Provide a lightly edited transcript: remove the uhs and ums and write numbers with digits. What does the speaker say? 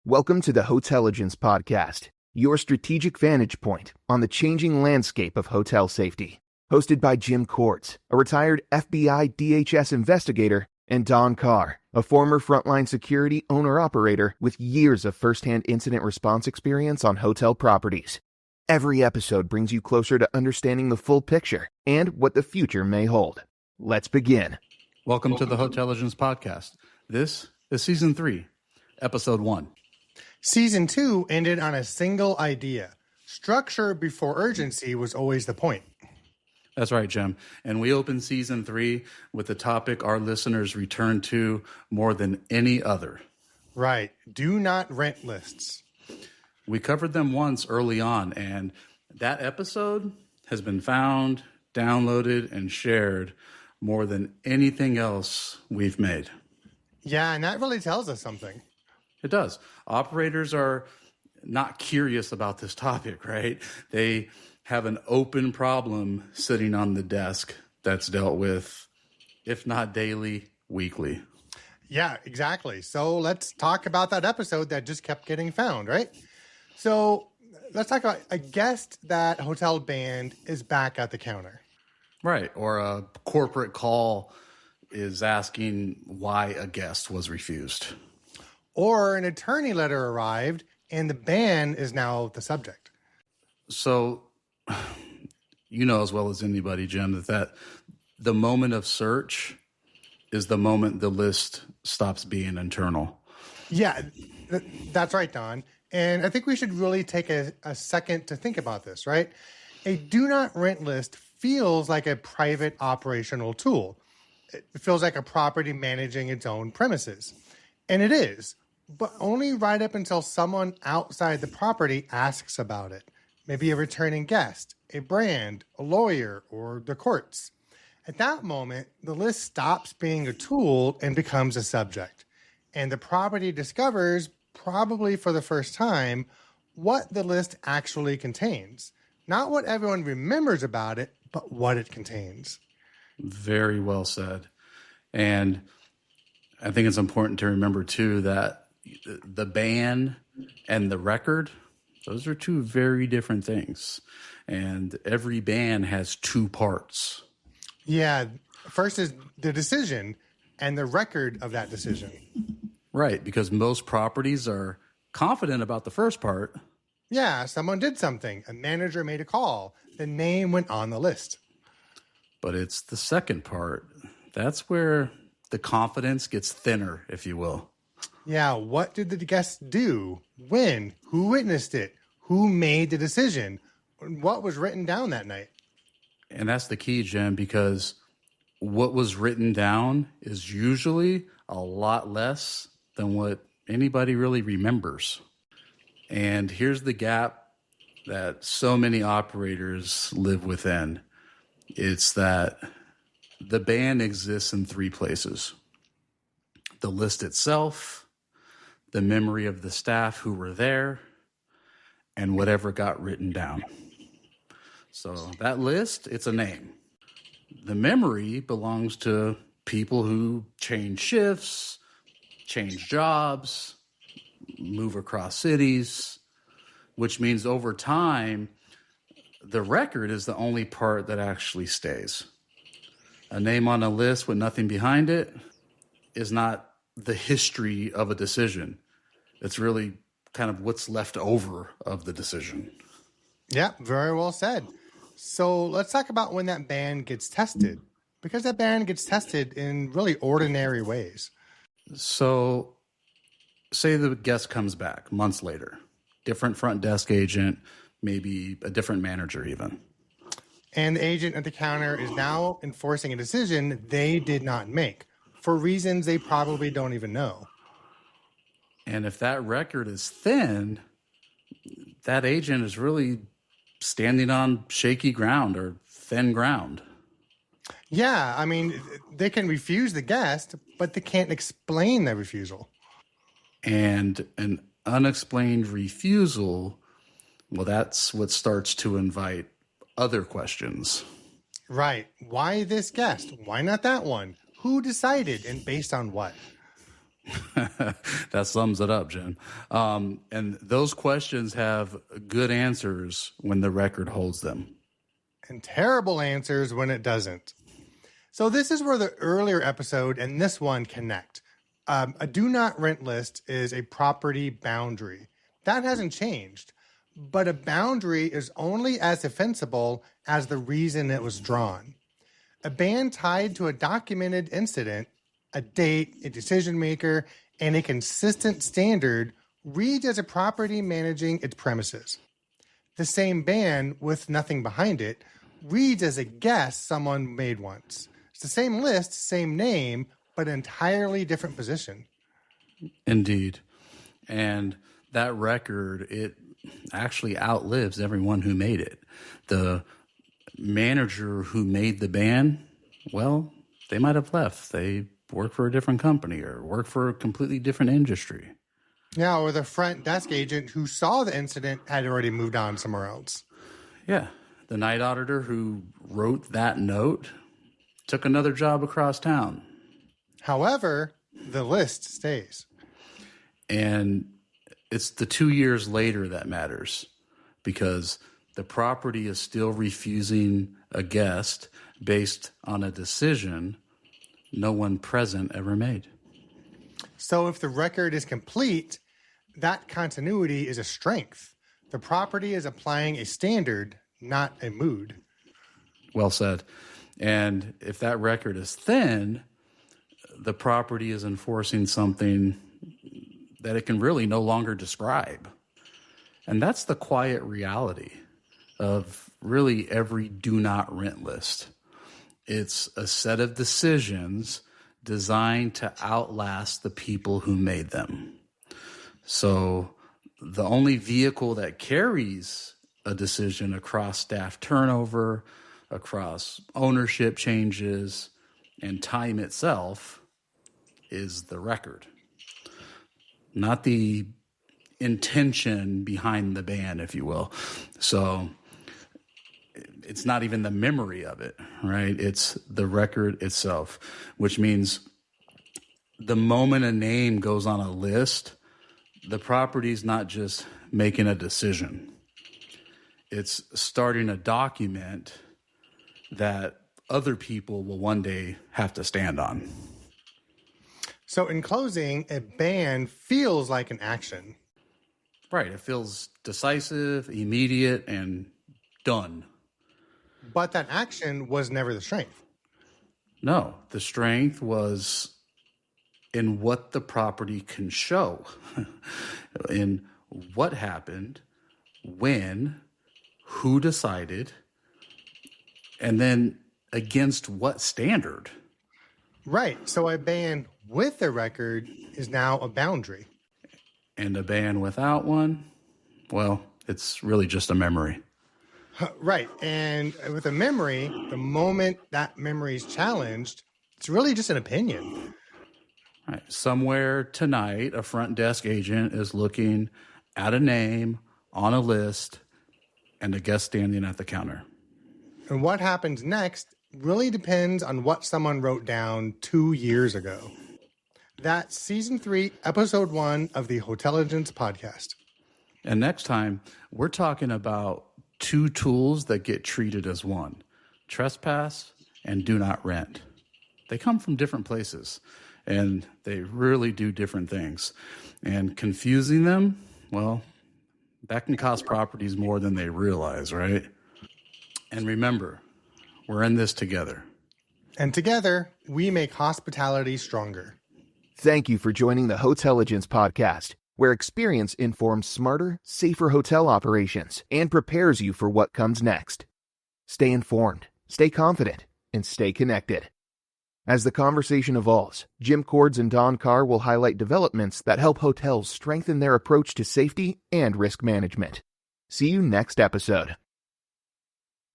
Welcome to the Hotelligence Podcast, your strategic vantage point on the changing landscape of hotel safety. Hosted by Jim Kortz, a retired FBI DHS investigator, and Don Carr, a former frontline security owner-operator with years of first-hand incident response experience on hotel properties. Every episode brings you closer to understanding the full picture and what the future may hold. Let's begin. Welcome to the Hotelligence Podcast. This is Season 3, Episode 1. Season 2 ended on a single idea. Structure before urgency was always the point. That's right, Jim. And we opened Season 3 with the topic our listeners return to more than any other. Right. Do not rent lists. We covered them once early on, and that episode has been found, downloaded, and shared more than anything else we've made. Yeah, and that really tells us something. It does. Operators are not curious about this topic, right? They have an open problem sitting on the desk that's dealt with, if not daily, weekly. Yeah, exactly. So let's talk about that episode that just kept getting found, right? So let's talk about a guest that hotel banned is back at the counter. Right. Or a corporate call is asking why a guest was refused. Or an attorney letter arrived and the ban is now the subject. So, you know as well as anybody, Jim, that the moment of search is the moment the list stops being internal. Yeah, that's right, Don. And I think we should really take a second to think about this, right? A do not rent list feels like a private operational tool. It feels like a property managing its own premises. And it is, but only right up until someone outside the property asks about it. Maybe a returning guest, a brand, a lawyer, or the courts. At that moment, the list stops being a tool and becomes a subject. And the property discovers, probably for the first time, what the list actually contains. Not what everyone remembers about it, but what it contains. Very well said. And I think it's important to remember, too, that the ban and the record, those are two very different things. And every ban has two parts. Yeah. First is the decision and the record of that decision. Right, because most properties are confident about the first part. Yeah, someone did something. A manager made a call. The name went on the list. But it's the second part. That's where the confidence gets thinner, if you will. Yeah, what did the guests do? When? Who witnessed it? Who made the decision? What was written down that night? And that's the key, Jim, because what was written down is usually a lot less than what anybody really remembers. And here's the gap that so many operators live within. It's that the ban exists in three places: the list itself, the memory of the staff who were there, and whatever got written down. So that list, it's a name. The memory belongs to people who change shifts, change jobs, move across cities, which means over time, the record is the only part that actually stays. A name on a list with nothing behind it is not the history of a decision. It's really kind of what's left over of the decision. Yeah, very well said. So let's talk about when that ban gets tested, because that ban gets tested in really ordinary ways. So say the guest comes back months later, different front desk agent, maybe a different manager even. And the agent at the counter is now enforcing a decision they did not make for reasons they probably don't even know. And if that record is thin, that agent is really standing on shaky ground or thin ground. Yeah, I mean, they can refuse the guest, but they can't explain their refusal. And an unexplained refusal, well, that's what starts to invite other questions. Right. Why this guest? Why not that one? Who decided and based on what? That sums it up, Jim. And those questions have good answers when the record holds them. And terrible answers when it doesn't. So this is where the earlier episode and this one connect. A do not rent list is a property boundary. That hasn't changed. But a boundary is only as defensible as the reason it was drawn. A ban tied to a documented incident, a date, a decision maker, and a consistent standard reads as a property managing its premises. The same ban with nothing behind it reads as a guess someone made once. It's the same list, same name, but entirely different position. Indeed. And that record, it actually outlives everyone who made it. The manager who made the ban, well, they might have left. They work for a different company or work for a completely different industry. Yeah, or the front desk agent who saw the incident had already moved on somewhere else. Yeah. The night auditor who wrote that note took another job across town. However, the list stays. And it's the 2 years later that matters because the property is still refusing a guest based on a decision no one present ever made. So if the record is complete, that continuity is a strength. The property is applying a standard, not a mood. Well said. And if that record is thin, the property is enforcing something that it can really no longer describe. And that's the quiet reality of really every do not rent list. It's a set of decisions designed to outlast the people who made them. So the only vehicle that carries a decision across staff turnover, across ownership changes, and time itself is the record. Not the intention behind the ban, if you will. So it's not even the memory of it, right? It's the record itself, which means the moment a name goes on a list, the property's not just making a decision. It's starting a document that other people will one day have to stand on. So in closing, a ban feels like an action. Right. It feels decisive, immediate, and done. But that action was never the strength. No, the strength was in what the property can show, in what happened, when, who decided, and then against what standard. Right. So a ban with a record is now a boundary. And a ban without one, well, it's really just a memory. Right. And with a memory, the moment that memory is challenged, it's really just an opinion. Right. Somewhere tonight, a front desk agent is looking at a name on a list and a guest standing at the counter. And what happens next really depends on what someone wrote down 2 years ago. That's Season 3, Episode 1 of the Hotelligence Podcast. And next time, we're talking about two tools that get treated as one: trespass and do not rent. They come from different places, and they really do different things. And confusing them, well, that can cost properties more than they realize, right? And remember, we're in this together. And together, we make hospitality stronger. Thank you for joining the Hotelligence Podcast, where experience informs smarter, safer hotel operations and prepares you for what comes next. Stay informed, stay confident, and stay connected. As the conversation evolves, Jim Cords and Don Carr will highlight developments that help hotels strengthen their approach to safety and risk management. See you next episode.